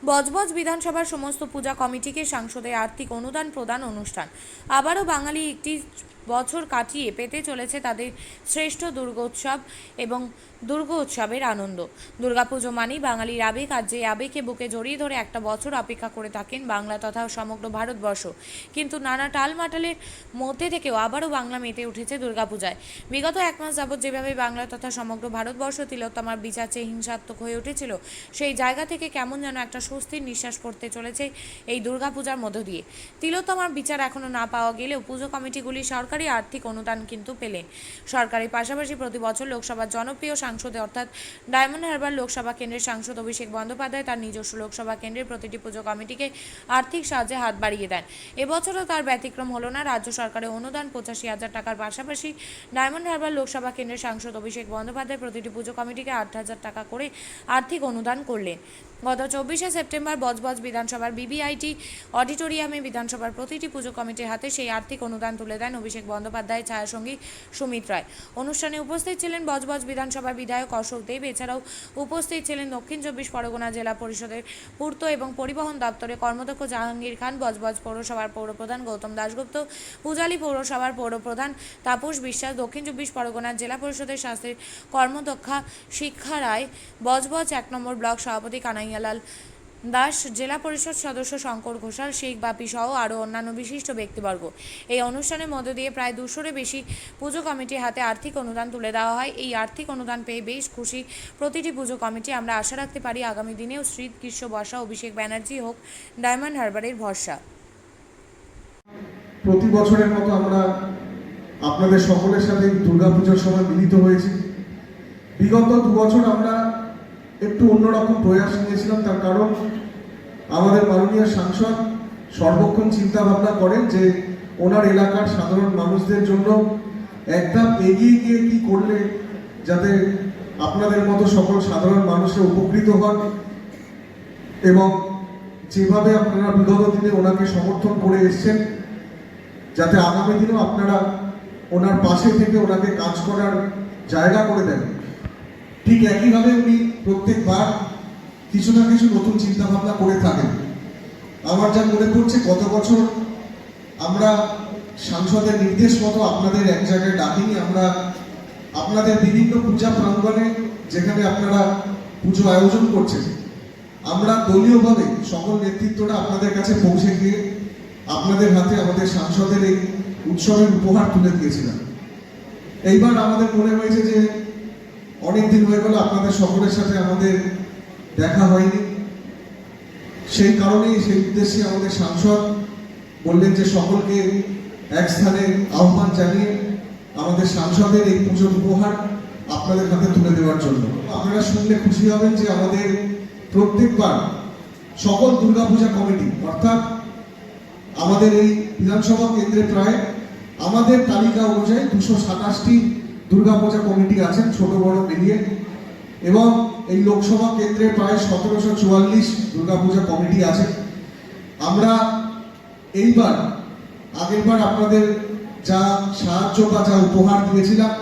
বজবজ বিধানসভার সমস্ত পূজা কমিটিকে সাংসদের আর্থিক অনুদান প্রদান অনুষ্ঠান। আবারও বাঙালি একটি বছর কাটিয়ে পেতে চলেছে তাদের শ্রেষ্ঠ দুর্গোৎসব এবং দুর্গোৎসবের আনন্দ। দুর্গাপুজো মানেই বাঙালির আবেগ, আর যে আবেগকে বুকে জড়িয়ে ধরে একটা বছর অপেক্ষা করে থাকেন বাংলা তথা সমগ্র ভারতবর্ষ। কিন্তু নানা টালমাটালের মধ্যে থেকেও আবারও বাংলা মেতে উঠেছে দুর্গাপূজায়। বিগত এক মাস যাবৎ যেভাবে বাংলা তথা সমগ্র ভারতবর্ষ তিলোত্তমার বিচার চেয়ে হিংসাত্মক হয়ে উঠেছিল, সেই জায়গা থেকে কেমন যেন একটা স্বস্তির নিঃশ্বাস পড়তে চলেছে এই দুর্গাপূজার মধ্য দিয়ে। তিলোত্তমার বিচার এখনও না পাওয়া গেলেও পুজো কমিটিগুলি সরকারি আর্থিক অনুদান কিন্তু পেলেন। সরকারের পাশাপাশি প্রতি বছর লোকসভার জনপ্রিয় সাংসদ অর্থাৎ ডায়মন্ড হারবার লোকসভা কেন্দ্রের সাংসদ অভিষেক বন্দ্যোপাধ্যায় তার নিজস্ব লোকসভা কেন্দ্রের প্রতিটি পুজো কমিটিকে আর্থিক সাহায্যে হাত বাড়িয়ে দেন। এবছরও তার ব্যতিক্রম হলো না। রাজ্য সরকারের অনুদান 85,000 টাকার পাশাপাশি ডায়মন্ড হারবার লোকসভা কেন্দ্রের সাংসদ অভিষেক বন্দ্যোপাধ্যায় প্রতিটি পুজো কমিটিকে 8,000 টাকা করে আর্থিক অনুদান করলেন। গত 24শে সেপ্টেম্বর বজবজ বিধানসভার বিবিআইটি অডিটোরিয়ামে বিধানসভার প্রতিটি পুজো কমিটির হাতে সেই আর্থিক অনুদান তুলে দেন অভিষেক বন্দ্যোপাধ্যায়ের ছায়াসঙ্গী সুমিত রায়। অনুষ্ঠানে উপস্থিত ছিলেন বজবজ বিধানসভার বিধায়ক অশোক দেব। এছাড়াও উপস্থিত ছিলেন দক্ষিণ 24 পরগনা জেলা পরিষদের পূর্ত এবং পরিবহন দপ্তরের কর্মদক্ষ জাহাঙ্গীর খান, বজবজ পৌরসভার পৌরপ্রধান গৌতম দাশগুপ্ত, পূজালী পৌরসভার পৌরপ্রধান তাপস বিশ্বাস, দক্ষিণ 24 পরগনা জেলা পরিষদের স্বাস্থ্যের কর্মদক্ষা শিক্ষা রায়, বজবজ 1 নম্বর ব্লক সভাপতি কানাইয়ালাল দাস, জেলা পরিষদ সদস্য শঙ্কর ঘোষাল, শেখ বাপি সহ আরও অন্যান্য বিশিষ্ট ব্যক্তিবর্গ। এই অনুষ্ঠানের মধ্য দিয়ে প্রায় 200-এর বেশি পুজো কমিটির হাতে আর্থিক অনুদান তুলে দেওয়া হয়। এই আর্থিক অনুদান পেয়ে বেশ খুশি প্রতিটি পুজো কমিটি। আমরা আশা রাখতে পারি আগামী দিনেও শীত, গ্রীষ্ম, বর্ষা অভিষেক ব্যানার্জি হোক ডায়মন্ড হারবারের ভরসা। প্রতি বছরের মতো আমরা আপনাদের সকলের সাথে দুর্গাপুজোর সময় মিলিত হয়েছি। বিগত 2 বছর আমরা একটু অন্যরকম প্রয়াস নিয়েছিলাম, তার কারণ আমাদের মাননীয় সাংসদ সর্বক্ষণ চিন্তা ভাবনা করেন যে ওনার এলাকার সাধারণ মানুষদের জন্য একদম এগিয়ে গিয়ে কি করলে যাতে আপনাদের মতো সকল সাধারণ মানুষরা উপকৃত হন, এবং যেভাবে আপনারা বিগত দিনে ওনাকে সমর্থন করে এসছেন যাতে আগামী দিনেও আপনারা ওনার পাশে থেকে ওনাকে কাজ করার জায়গা করে দেন। ঠিক একইভাবে উনি প্রত্যেকবার কিছু না কিছু নতুন চিন্তা ভাবনা করে থাকেন। আমার যা মনে পড়ছে, গত বছর আমরা সাংসদের নির্দেশ মতো আপনাদের এক জায়গায় ডাকিনি, আমরা আপনাদের বিভিন্ন পূজা প্রাঙ্গণে যেখানে আপনারা পুজো আয়োজন করছেন, আমরা দলীয়ভাবে সকল নেতৃত্বরা আপনাদের কাছে পৌঁছে গিয়ে আপনাদের হাতে আমাদের সাংসদের এই উৎসবের উপহার তুলে দিয়েছিলাম। এইবার আমাদের মনে হয়েছে যে অনেক দিন হয়ে গেল আপনাদের সকলের সাথে আমাদের দেখা হয়নি, সেই কারণেই সেই উদ্দেশ্যে আমাদের সাংসদ বললেন যে সকলকে এক স্থানে আহ্বান জানিয়ে আমাদের সাংসদের এই পুজোর উপহার আপনাদের হাতে তুলে দেওয়ার জন্য। আপনারা শুনলে খুশি হবেন যে আমাদের প্রত্যেকবার সকল দুর্গাপূজা কমিটি অর্থাৎ আমাদের এই বিধানসভা কেন্দ্রে প্রায় আমাদের তালিকা অনুযায়ী 227টি দুর্গাপূজা কমিটি আছেন ছোট বড় মিলিয়ে, এবং এই লোকসভা কেন্দ্রে প্রায় 1744 দুর্গাপূজা কমিটি আছে। আমরা এইবার আগেরবার আপনাদের যা সাহায্য বা যা উপহার দিয়েছিলাম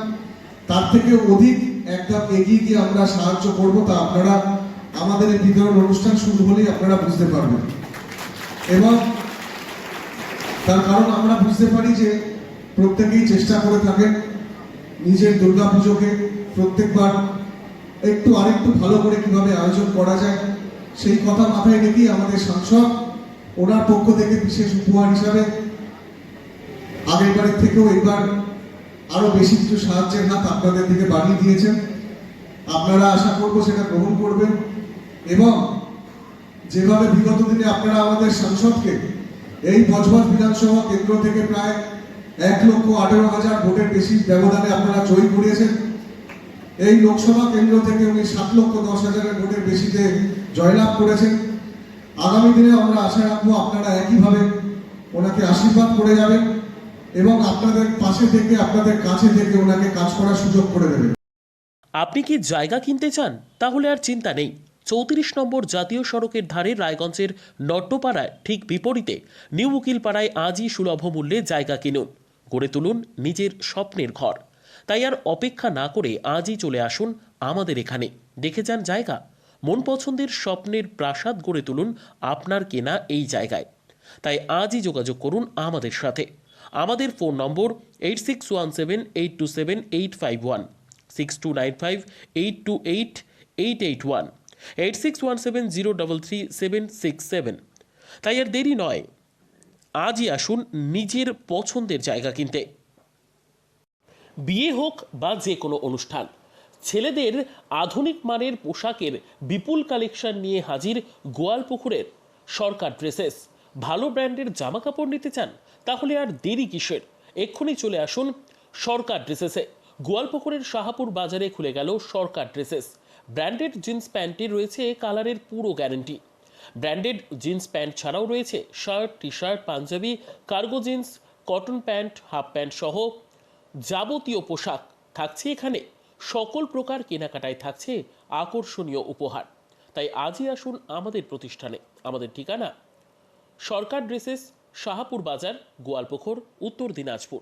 তার থেকে অধিক একদম এগিয়ে গিয়ে আমরা সাহায্য করব, তা আপনারা আমাদের এই বিতরণ অনুষ্ঠান শুরু হলেই আপনারা বুঝতে পারবেন। এবং তার কারণ আমরা বুঝতে পারি যে প্রত্যেকেই চেষ্টা করে থাকেন নিজের দুর্গাপুজোকে প্রত্যেকবার একটু আরেকটু ভালো করে কিভাবে আয়োজন করা যায়, সেই কথা মাথায় রেখেই আমাদের সাংসদ ওনার পক্ষ থেকে বিশেষ উপহার হিসাবে আগের বারের থেকেও এবার আরো বেশি কিছু সাহায্যের হাত আপনাদের দিকে বাড়িয়ে দিয়েছেন। আপনারা আশা করব সেটা গ্রহণ করবেন, এবং যেভাবে বিগত দিনে আপনারা আমাদের সাংসদকে এই বজবজ বিধানসভা কেন্দ্র থেকে প্রায় 1,18,000 ভোটের বেশি ব্যবধানে আপনারা জয়ী করিয়েছেন, এই লোকসভা কেন্দ্র থেকে উনি 7,10,000 ভোটের বেশিতে জয়লাভ করেছেন। আগামী দিনে আমরা আশা রাখবো আপনারা একইভাবে ওনাকে আশীর্বাদ করে যাবেন এবং আপনাদের পাশে থেকে আপনাদের কাছে থেকে ওনাকে কাজ করার সুযোগ করে দেবেন। আপনি কি জায়গা কিনতে চান? তাহলে আর চিন্তা নেই। 34 নম্বর জাতীয় সড়কের ধারে রায়গঞ্জের নট্টপাড়ায় ঠিক বিপরীতে নিউ উকিলপাড়ায় আজই সুলভ মূল্যে জায়গা কিনুন, গড়ে তুলুন নিজের স্বপ্নের ঘর। তাই আর অপেক্ষা না করে আজই চলে আসুন আমাদের এখানে, দেখে যান জায়গা। মন পছন্দের স্বপ্নের প্রাসাদ গড়ে তুলুন আপনার কেনা এই জায়গায়। তাই আজই যোগাযোগ করুন আমাদের সাথে। আমাদের ফোন নম্বর 8617827851, 6295828881, 8617033767। তাই আর দেরি নয়, আজই আসুন নিজের পছন্দের জায়গা কিনতে। বিয়ে হোক বা যে কোনো অনুষ্ঠান, ছেলেদের আধুনিক মানের পোশাকের বিপুল কালেকশন নিয়ে হাজির গোয়ালপুকুরের সরকার ড্রেসেস। ভালো ব্র্যান্ডের জামা কাপড় নিতে চান? তাহলে আর দেরি কিসের? এক্ষুনি চলে আসুন সরকার ড্রেসেসে। গোয়ালপুকুরের শাহাপুর বাজারে খুলে গেল সরকার ড্রেসেস। ব্র্যান্ডেড জিন্স প্যান্টে রয়েছে কালারের পুরো গ্যারেন্টি। ব্র্যান্ডেড জিন্স প্যান্ট ছাড়াও রয়েছে shirt, T shirt, panjabi, cargo jeans, cotton pant, half pant সহ যাবতীয় পোশাক থাকছে এখানে। সকল প্রকার কেনাকাটায় থাকছে আকর্ষণীয় উপহার। তাই আজই আসুন আমাদের প্রতিষ্ঠানে। আমাদের ঠিকানা সরকার ড্রেসেস, শাহাপুর বাজার, গোয়ালপুকুর, উত্তর দিনাজপুর।